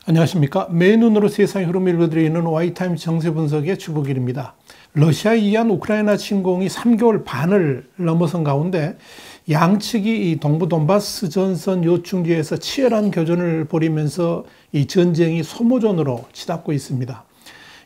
안녕하십니까. 맨눈으로 세상의 흐름을 읽어드리는 와이타임즈 정세 분석의 주보길입니다. 러시아에 의한 우크라이나 침공이 3개월 반을 넘어선 가운데 양측이 이 동부 돈바스 전선 요충지에서 치열한 교전을 벌이면서 이 전쟁이 소모전으로 치닫고 있습니다.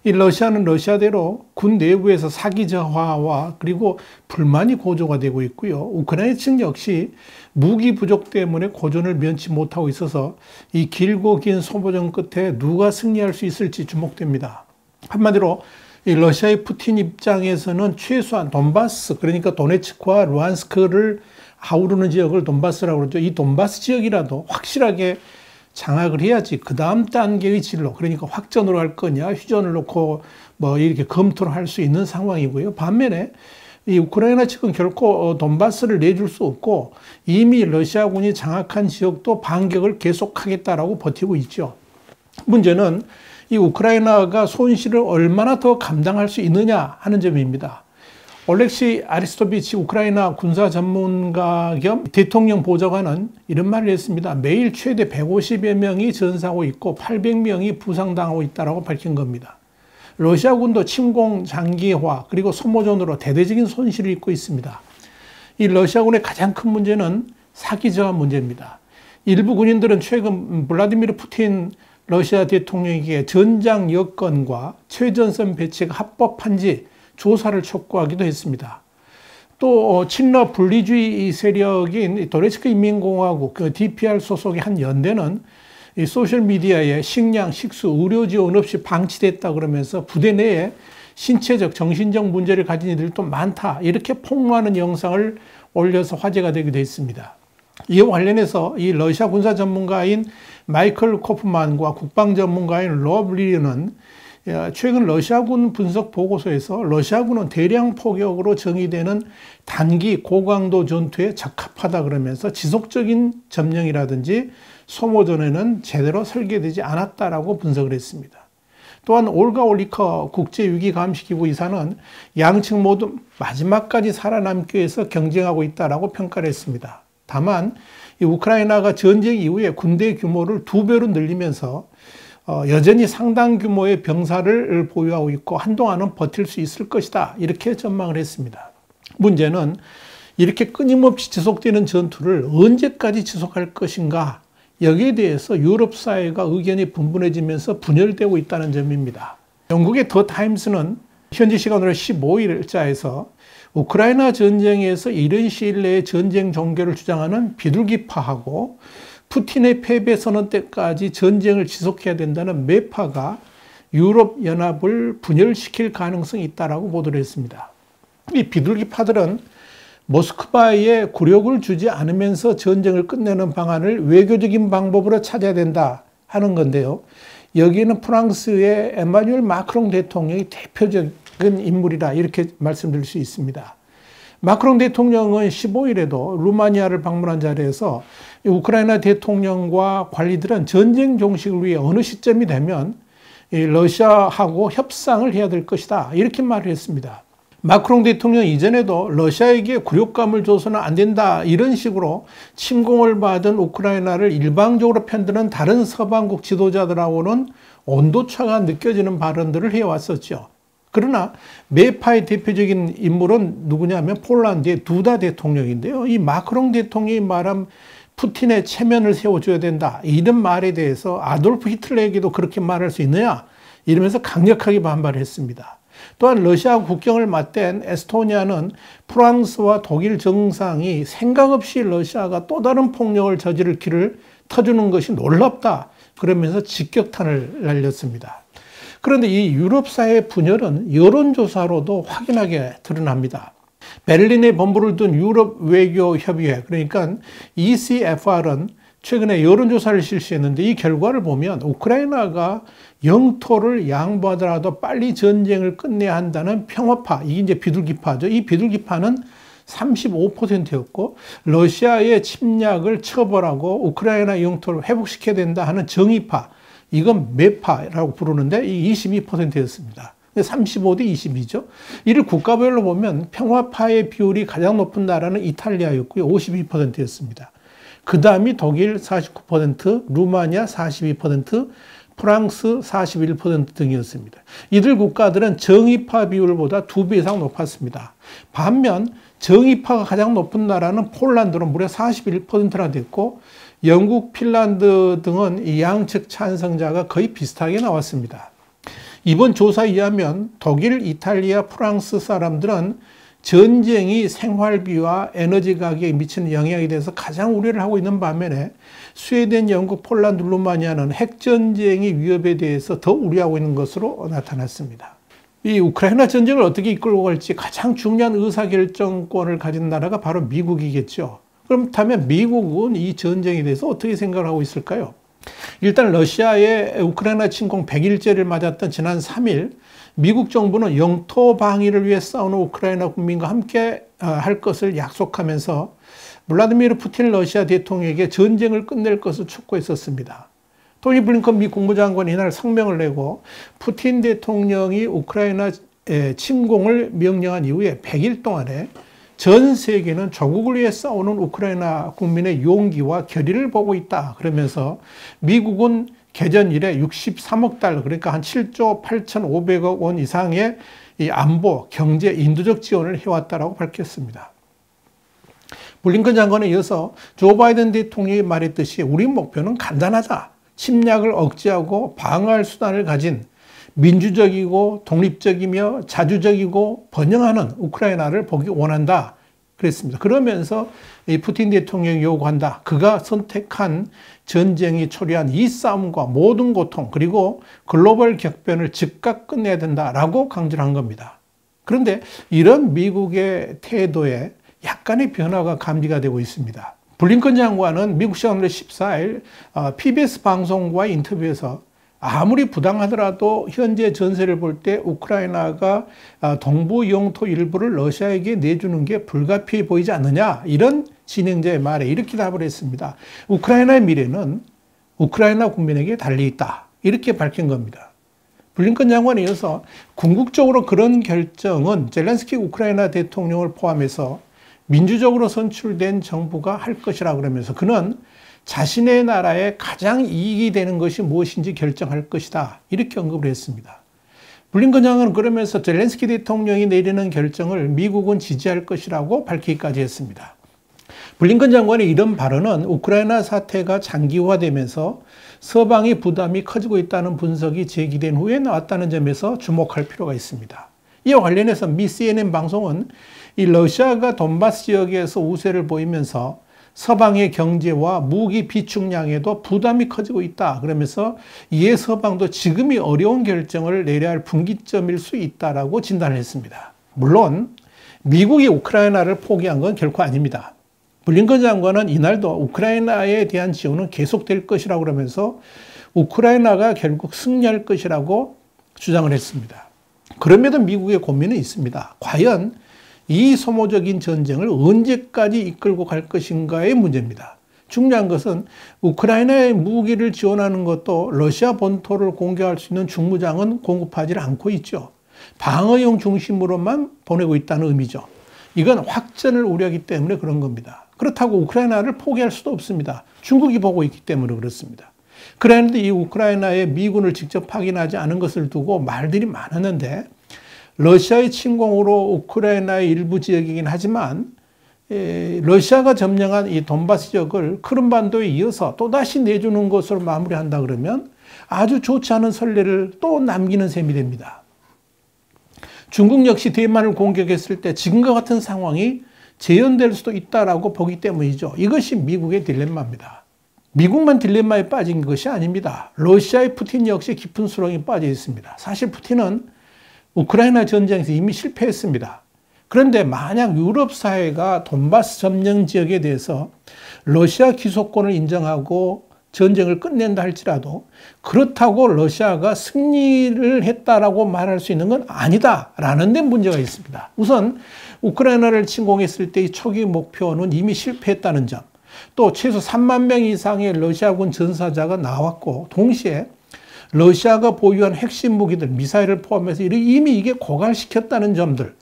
이 러시아는 러시아대로 군 내부에서 사기 저하와 그리고 불만이 고조가 되고 있고요. 우크라이나 측 역시 무기 부족 때문에 고전을 면치 못하고 있어서 이 길고 긴 소모전 끝에 누가 승리할 수 있을지 주목됩니다. 한마디로 이 러시아의 푸틴 입장에서는 최소한 돈바스, 그러니까 도네츠크와 루안스크를 아우르는 지역을 돈바스라고 그러죠. 이 돈바스 지역이라도 확실하게 장악을 해야지 그 다음 단계의 진로, 그러니까 확전으로 할 거냐 휴전을 놓고 뭐 이렇게 검토를 할 수 있는 상황이고요. 반면에 이 우크라이나 측은 결코 돈바스를 내줄 수 없고 이미 러시아군이 장악한 지역도 반격을 계속하겠다라고 버티고 있죠. 문제는 이 우크라이나가 손실을 얼마나 더 감당할 수 있느냐 하는 점입니다. 올렉시 아리스토비치 우크라이나 군사 전문가 겸 대통령 보좌관은 이런 말을 했습니다. 매일 최대 150여 명이 전사하고 있고 800명이 부상당하고 있다고 밝힌 겁니다. 러시아군도 침공 장기화 그리고 소모전으로 대대적인 손실을 입고 있습니다. 이 러시아군의 가장 큰 문제는 사기 저하 문제입니다. 일부 군인들은 최근 블라디미르 푸틴 러시아 대통령에게 전장 여건과 최전선 배치가 합법한지 조사를 촉구하기도 했습니다. 또 친러 분리주의 세력인 도네츠크 인민공화국 DPR 소속의 한 연대는 이 소셜미디어에 식량, 식수, 의료 지원 없이 방치됐다 그러면서 부대 내에 신체적, 정신적 문제를 가진 이들이 또 많다 이렇게 폭로하는 영상을 올려서 화제가 되기도 했습니다. 이와 관련해서 이 러시아 군사 전문가인 마이클 코프만과 국방 전문가인 로브 리는 최근 러시아군 분석 보고서에서 러시아군은 대량 포격으로 정의되는 단기 고강도 전투에 적합하다 그러면서 지속적인 점령이라든지 소모전에는 제대로 설계되지 않았다라고 분석을 했습니다. 또한 올가 올리커 국제위기감시기구 이사는 양측 모두 마지막까지 살아남기 위해서 경쟁하고 있다라고 평가를 했습니다. 다만 이 우크라이나가 전쟁 이후에 군대 규모를 2배로 늘리면서 여전히 상당 규모의 병사를 보유하고 있고 한동안은 버틸 수 있을 것이다 이렇게 전망을 했습니다. 문제는 이렇게 끊임없이 지속되는 전투를 언제까지 지속할 것인가, 여기에 대해서 유럽 사회가 의견이 분분해지면서 분열되고 있다는 점입니다. 영국의 더 타임스는 현지 시간으로 15일자에서 우크라이나 전쟁에서 이른 시일 내에 전쟁 종결을 주장하는 비둘기파하고 푸틴의 패배 선언 때까지 전쟁을 지속해야 된다는 매파가 유럽 연합을 분열시킬 가능성이 있다라고 보도를 했습니다. 이 비둘기파들은 모스크바에 굴욕을 주지 않으면서 전쟁을 끝내는 방안을 외교적인 방법으로 찾아야 된다 하는 건데요. 여기에는 프랑스의 에마뉴엘 마크롱 대통령이 대표적인 인물이다 이렇게 말씀드릴 수 있습니다. 마크롱 대통령은 15일에도 루마니아를 방문한 자리에서 우크라이나 대통령과 관리들은 전쟁 종식을 위해 어느 시점이 되면 러시아하고 협상을 해야 될 것이다 이렇게 말을 했습니다. 마크롱 대통령 이전에도 러시아에게 굴욕감을 줘서는 안 된다 이런 식으로 침공을 받은 우크라이나를 일방적으로 편드는 다른 서방국 지도자들하고는 온도차가 느껴지는 발언들을 해왔었죠. 그러나 매파의 대표적인 인물은 누구냐면 폴란드의 두다 대통령인데요. 이 마크롱 대통령이 말한 푸틴의 체면을 세워줘야 된다 이런 말에 대해서 아돌프 히틀러에게도 그렇게 말할 수 있느냐 이러면서 강력하게 반발했습니다. 또한 러시아 국경을 맞댄 에스토니아는 프랑스와 독일 정상이 생각 없이 러시아가 또 다른 폭력을 저지를 길을 터주는 것이 놀랍다 그러면서 직격탄을 날렸습니다. 그런데 이 유럽 사회의 분열은 여론조사로도 확연하게 드러납니다. 베를린에 본부를 둔 유럽 외교협의회 그러니까 ECFR은 최근에 여론조사를 실시했는데 이 결과를 보면 우크라이나가 영토를 양보하더라도 빨리 전쟁을 끝내야 한다는 평화파, 이게 이제 비둘기파죠. 이 비둘기파는 35%였고 러시아의 침략을 처벌하고 우크라이나 영토를 회복시켜야 된다 하는 정의파, 이건 매파라고 부르는데 이 22%였습니다. 35대 22죠. 이를 국가별로 보면 평화파의 비율이 가장 높은 나라는 이탈리아였고요. 52%였습니다. 그 다음이 독일 49%, 루마니아 42%, 프랑스 41% 등이었습니다. 이들 국가들은 정의파 비율보다 2배 이상 높았습니다. 반면 정의파가 가장 높은 나라는 폴란드로 무려 41%나 됐고 영국, 핀란드 등은 이 양측 찬성자가 거의 비슷하게 나왔습니다. 이번 조사에 의하면 독일, 이탈리아, 프랑스 사람들은 전쟁이 생활비와 에너지 가격에 미치는 영향에 대해서 가장 우려를 하고 있는 반면에 스웨덴, 영국, 폴란드, 루마니아는 핵전쟁의 위협에 대해서 더 우려하고 있는 것으로 나타났습니다. 이 우크라이나 전쟁을 어떻게 이끌고 갈지 가장 중요한 의사결정권을 가진 나라가 바로 미국이겠죠. 그렇다면 미국은 이 전쟁에 대해서 어떻게 생각을 하고 있을까요? 일단 러시아의 우크라이나 침공 100일째를 맞았던 지난 3일 미국 정부는 영토 방위를 위해 싸우는 우크라이나 국민과 함께 할 것을 약속하면서 블라디미르 푸틴 러시아 대통령에게 전쟁을 끝낼 것을 촉구했었습니다. 토니 블링컨 미 국무장관이 이날 성명을 내고 푸틴 대통령이 우크라이나 침공을 명령한 이후에 100일 동안에 전 세계는 조국을 위해 싸우는 우크라이나 국민의 용기와 결의를 보고 있다. 그러면서 미국은 개전 이래 63억 달러, 그러니까 한 7조 8,500억 원 이상의 이 안보, 경제, 인도적 지원을 해왔다라고 밝혔습니다. 블링컨 장관에 이어서 조 바이든 대통령이 말했듯이 우리 목표는 간단하다. 침략을 억제하고 방어할 수단을 가진 민주적이고 독립적이며 자주적이고 번영하는 우크라이나를 보기 원한다. 그랬습니다. 그러면서 이 푸틴 대통령이 요구한다. 그가 선택한 전쟁이 초래한 이 싸움과 모든 고통 그리고 글로벌 격변을 즉각 끝내야 된다라고 강조를 한 겁니다. 그런데 이런 미국의 태도에 약간의 변화가 감지가 되고 있습니다. 블링컨 장관은 미국 시간으로 14일 PBS 방송과의 인터뷰에서 아무리 부당하더라도 현재 전세를 볼 때 우크라이나가 동부 영토 일부를 러시아에게 내주는 게 불가피해 보이지 않느냐, 이런 진행자의 말에 이렇게 답을 했습니다. 우크라이나의 미래는 우크라이나 국민에게 달려있다, 이렇게 밝힌 겁니다. 블링컨 장관에 이어서 궁극적으로 그런 결정은 젤렌스키 우크라이나 대통령을 포함해서 민주적으로 선출된 정부가 할 것이라 그러면서 그는 자신의 나라에 가장 이익이 되는 것이 무엇인지 결정할 것이다, 이렇게 언급을 했습니다. 블링컨 장관은 그러면서 젤렌스키 대통령이 내리는 결정을 미국은 지지할 것이라고 밝히기까지 했습니다. 블링컨 장관의 이런 발언은 우크라이나 사태가 장기화되면서 서방의 부담이 커지고 있다는 분석이 제기된 후에 나왔다는 점에서 주목할 필요가 있습니다. 이와 관련해서 미 CNN 방송은 이 러시아가 돈바스 지역에서 우세를 보이면서 서방의 경제와 무기 비축량에도 부담이 커지고 있다. 그러면서 이에 서방도 지금이 어려운 결정을 내려야 할 분기점일 수 있다라고 진단을 했습니다. 물론 미국이 우크라이나를 포기한 건 결코 아닙니다. 블링컨 장관은 이날도 우크라이나에 대한 지원은 계속될 것이라고 그러면서 우크라이나가 결국 승리할 것이라고 주장을 했습니다. 그럼에도 미국의 고민은 있습니다. 과연 이 소모적인 전쟁을 언제까지 이끌고 갈 것인가의 문제입니다. 중요한 것은 우크라이나에 무기를 지원하는 것도 러시아 본토를 공격할 수 있는 중무장은 공급하지 않고 있죠. 방어용 중심으로만 보내고 있다는 의미죠. 이건 확전을 우려하기 때문에 그런 겁니다. 그렇다고 우크라이나를 포기할 수도 없습니다. 중국이 보고 있기 때문에 그렇습니다. 그런데 이 우크라이나에 미군을 직접 파견하지 않은 것을 두고 말들이 많았는데 러시아의 침공으로 우크라이나의 일부 지역이긴 하지만 러시아가 점령한 이 돈바스 지역을 크림반도에 이어서 또다시 내주는 것으로 마무리한다 그러면 아주 좋지 않은 선례를 또 남기는 셈이 됩니다. 중국 역시 대만을 공격했을 때 지금과 같은 상황이 재현될 수도 있다라고 보기 때문이죠. 이것이 미국의 딜레마입니다. 미국만 딜레마에 빠진 것이 아닙니다. 러시아의 푸틴 역시 깊은 수렁에 빠져 있습니다. 사실 푸틴은 우크라이나 전쟁에서 이미 실패했습니다. 그런데 만약 유럽 사회가 돈바스 점령 지역에 대해서 러시아 기소권을 인정하고 전쟁을 끝낸다 할지라도 그렇다고 러시아가 승리를 했다라고 말할 수 있는 건 아니다라는 데 문제가 있습니다. 우선 우크라이나를 침공했을 때의 초기 목표는 이미 실패했다는 점, 또 최소 3만 명 이상의 러시아군 전사자가 나왔고 동시에 러시아가 보유한 핵심 무기들, 미사일을 포함해서 이미 이게 고갈시켰다는 점들,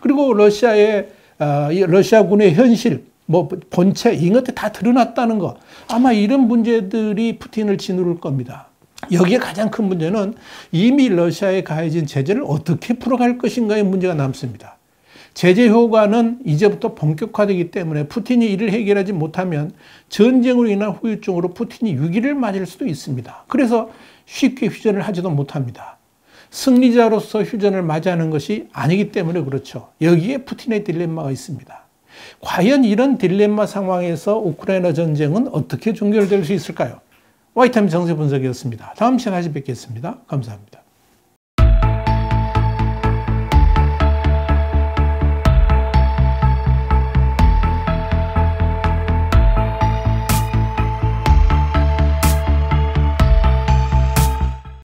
그리고 러시아군의 현실, 뭐 본체, 이런 것들 다 드러났다는 거, 아마 이런 문제들이 푸틴을 짓누를 겁니다. 여기에 가장 큰 문제는 이미 러시아에 가해진 제재를 어떻게 풀어갈 것인가의 문제가 남습니다. 제재 효과는 이제부터 본격화되기 때문에 푸틴이 이를 해결하지 못하면 전쟁으로 인한 후유증으로 푸틴이 위기를 맞을 수도 있습니다. 그래서 쉽게 휴전을 하지도 못합니다. 승리자로서 휴전을 맞이하는 것이 아니기 때문에 그렇죠. 여기에 푸틴의 딜레마가 있습니다. 과연 이런 딜레마 상황에서 우크라이나 전쟁은 어떻게 종결될 수 있을까요? 와이타임 정세 분석이었습니다. 다음 시간에 다시 뵙겠습니다. 감사합니다.